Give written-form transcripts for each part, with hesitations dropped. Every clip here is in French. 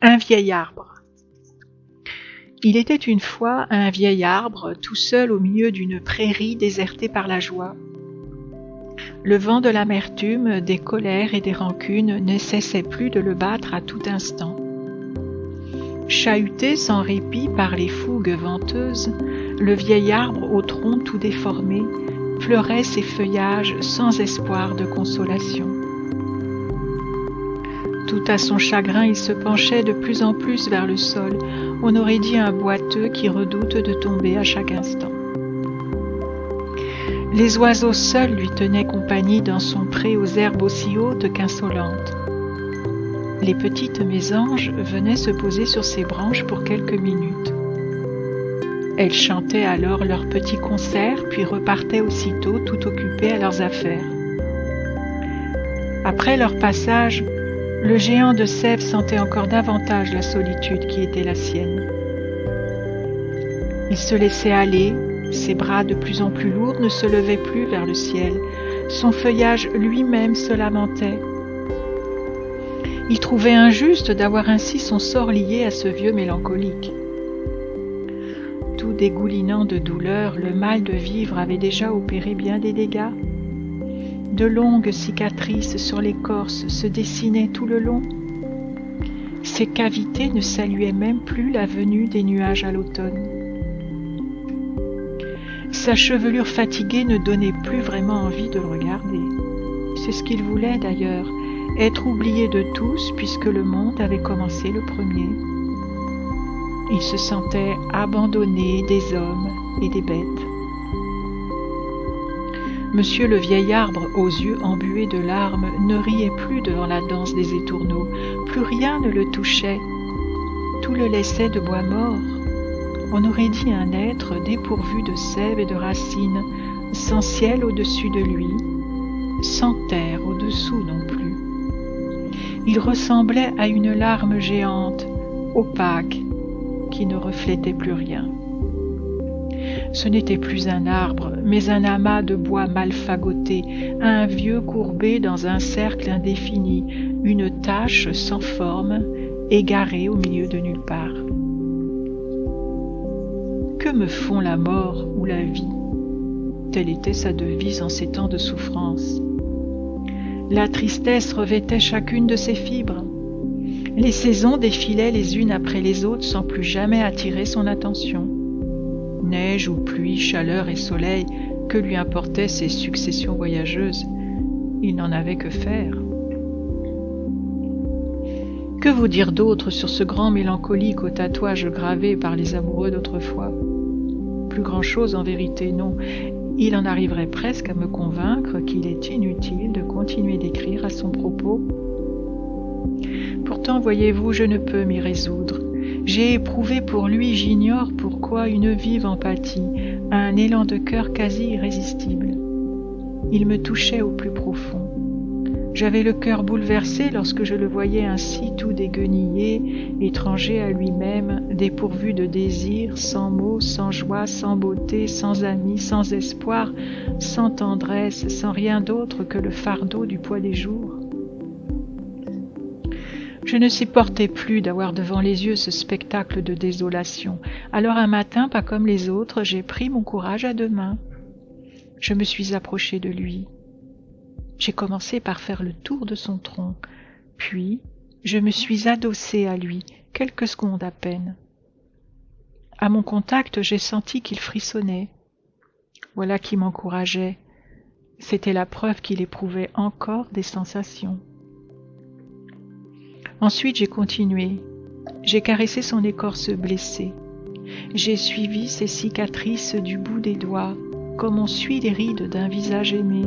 Un vieil arbre. Il était une fois un vieil arbre, tout seul au milieu d'une prairie désertée par la joie. Le vent de l'amertume, des colères et des rancunes ne cessait plus de le battre à tout instant. Chahuté sans répit par les fougues venteuses, le vieil arbre au tronc tout déformé pleurait ses feuillages sans espoir de consolation. Tout à son chagrin, il se penchait de plus en plus vers le sol. On aurait dit un boiteux qui redoute de tomber à chaque instant. Les oiseaux seuls lui tenaient compagnie dans son pré aux herbes aussi hautes qu'insolentes. Les petites mésanges venaient se poser sur ses branches pour quelques minutes. Elles chantaient alors leurs petits concerts, puis repartaient aussitôt tout occupées à leurs affaires. Après leur passage, le géant de sève sentait encore davantage la solitude qui était la sienne. Il se laissait aller, ses bras de plus en plus lourds ne se levaient plus vers le ciel, son feuillage lui-même se lamentait. Il trouvait injuste d'avoir ainsi son sort lié à ce vieux mélancolique. Tout dégoulinant de douleur, le mal de vivre avait déjà opéré bien des dégâts. De longues cicatrices sur l'écorce se dessinaient tout le long. Ces cavités ne saluaient même plus la venue des nuages à l'automne. Sa chevelure fatiguée ne donnait plus vraiment envie de le regarder. C'est ce qu'il voulait d'ailleurs, être oublié de tous puisque le monde avait commencé le premier. Il se sentait abandonné des hommes et des bêtes. Monsieur le vieil arbre, aux yeux embués de larmes, ne riait plus devant la danse des étourneaux. Plus rien ne le touchait. Tout le laissait de bois mort. On aurait dit un être dépourvu de sève et de racines, sans ciel au-dessus de lui, sans terre au-dessous non plus. Il ressemblait à une larme géante, opaque, qui ne reflétait plus rien. Ce n'était plus un arbre, mais un amas de bois mal fagoté, un vieux courbé dans un cercle indéfini, une tache sans forme, égarée au milieu de nulle part. Que me font la mort ou la vie? Telle était sa devise en ces temps de souffrance. La tristesse revêtait chacune de ses fibres. Les saisons défilaient les unes après les autres sans plus jamais attirer son attention. Neige ou pluie, chaleur et soleil, que lui importaient ces successions voyageuses? Il n'en avait que faire. Que vous dire d'autre sur ce grand mélancolique aux tatouages gravés par les amoureux d'autrefois? Plus grand-chose en vérité, non. Il en arriverait presque à me convaincre qu'il est inutile de continuer d'écrire à son propos. Pourtant, voyez-vous, je ne peux m'y résoudre. J'ai éprouvé pour lui, j'ignore pourquoi, une vive empathie, un élan de cœur quasi irrésistible. Il me touchait au plus profond. J'avais le cœur bouleversé lorsque je le voyais ainsi tout déguenillé, étranger à lui-même, dépourvu de désir, sans mots, sans joie, sans beauté, sans amis, sans espoir, sans tendresse, sans rien d'autre que le fardeau du poids des jours. Je ne supportais plus d'avoir devant les yeux ce spectacle de désolation. Alors un matin, pas comme les autres, j'ai pris mon courage à deux mains. Je me suis approchée de lui. J'ai commencé par faire le tour de son tronc, puis je me suis adossée à lui, quelques secondes à peine. À mon contact, j'ai senti qu'il frissonnait. Voilà qui m'encourageait. C'était la preuve qu'il éprouvait encore des sensations. Ensuite, j'ai continué. J'ai caressé son écorce blessée. J'ai suivi ses cicatrices du bout des doigts, comme on suit les rides d'un visage aimé,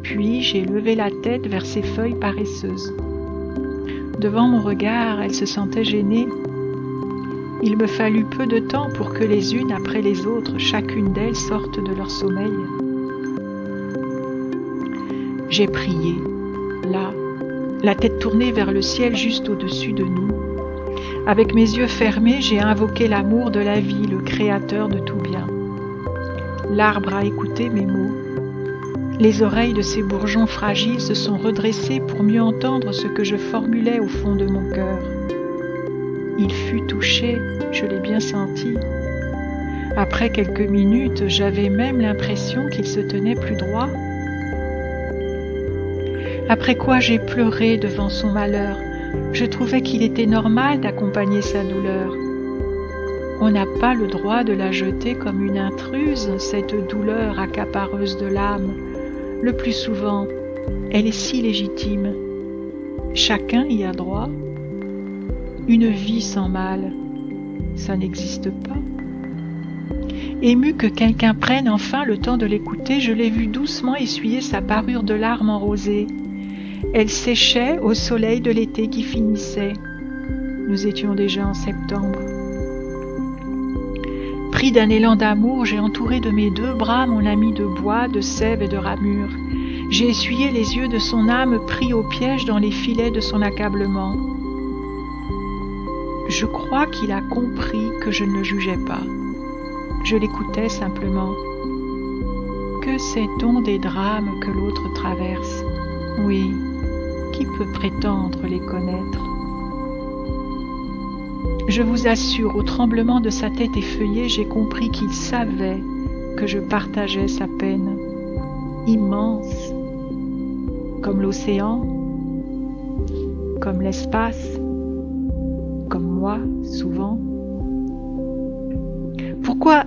puis j'ai levé la tête vers ses feuilles paresseuses. Devant mon regard, elle se sentait gênée. Il me fallut peu de temps pour que les unes après les autres, chacune d'elles sortent de leur sommeil. J'ai prié, là, la tête tournée vers le ciel juste au-dessus de nous. Avec mes yeux fermés, j'ai invoqué l'amour de la vie, le créateur de tout bien. L'arbre a écouté mes mots. Les oreilles de ces bourgeons fragiles se sont redressées pour mieux entendre ce que je formulais au fond de mon cœur. Il fut touché, je l'ai bien senti. Après quelques minutes, j'avais même l'impression qu'il se tenait plus droit. Après quoi j'ai pleuré devant son malheur. Je trouvais qu'il était normal d'accompagner sa douleur. On n'a pas le droit de la jeter comme une intruse, cette douleur accapareuse de l'âme. Le plus souvent, elle est si légitime. Chacun y a droit. Une vie sans mal, ça n'existe pas. Ému que quelqu'un prenne enfin le temps de l'écouter, je l'ai vu doucement essuyer sa parure de larmes en rosée. Elle séchait au soleil de l'été qui finissait. Nous étions déjà en septembre. Pris d'un élan d'amour, j'ai entouré de mes 2 bras mon ami de bois, de sève et de ramure. J'ai essuyé les yeux de son âme pris au piège dans les filets de son accablement. Je crois qu'il a compris que je ne le jugeais pas. Je l'écoutais simplement. Que sait-on des drames que l'autre traverse? Oui, qui peut prétendre les connaître? Je vous assure, au tremblement de sa tête effeuillée, j'ai compris qu'il savait que je partageais sa peine. Immense, comme l'océan, comme l'espace, comme moi, souvent. Pourquoi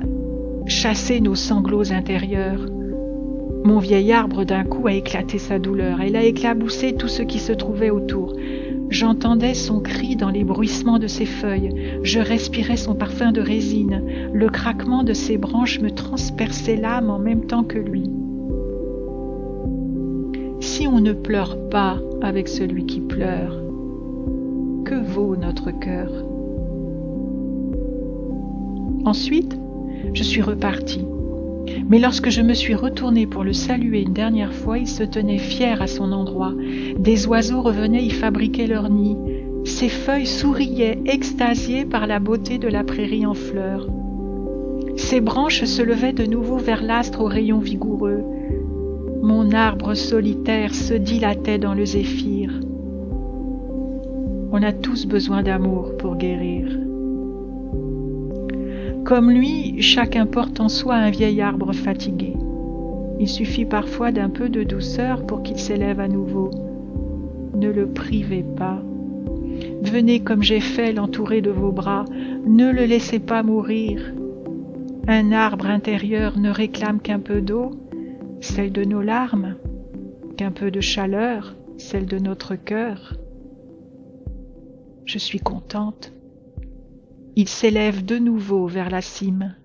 chasser nos sanglots intérieurs? Mon vieil arbre d'un coup a éclaté sa douleur. Elle a éclaboussé tout ce qui se trouvait autour. J'entendais son cri dans les bruissements de ses feuilles. Je respirais son parfum de résine. Le craquement de ses branches me transperçait l'âme en même temps que lui. Si on ne pleure pas avec celui qui pleure, que vaut notre cœur? Ensuite, je suis repartie. Mais lorsque je me suis retournée pour le saluer une dernière fois, il se tenait fier à son endroit. Des oiseaux revenaient y fabriquer leur nid. Ses feuilles souriaient, extasiées par la beauté de la prairie en fleurs. Ses branches se levaient de nouveau vers l'astre aux rayons vigoureux. Mon arbre solitaire se dilatait dans le zéphyr. On a tous besoin d'amour pour guérir. Comme lui, chacun porte en soi un vieil arbre fatigué. Il suffit parfois d'un peu de douceur pour qu'il s'élève à nouveau. Ne le privez pas. Venez comme j'ai fait l'entourer de vos bras. Ne le laissez pas mourir. Un arbre intérieur ne réclame qu'un peu d'eau, celle de nos larmes, qu'un peu de chaleur, celle de notre cœur. Je suis contente. Il s'élève de nouveau vers la cime.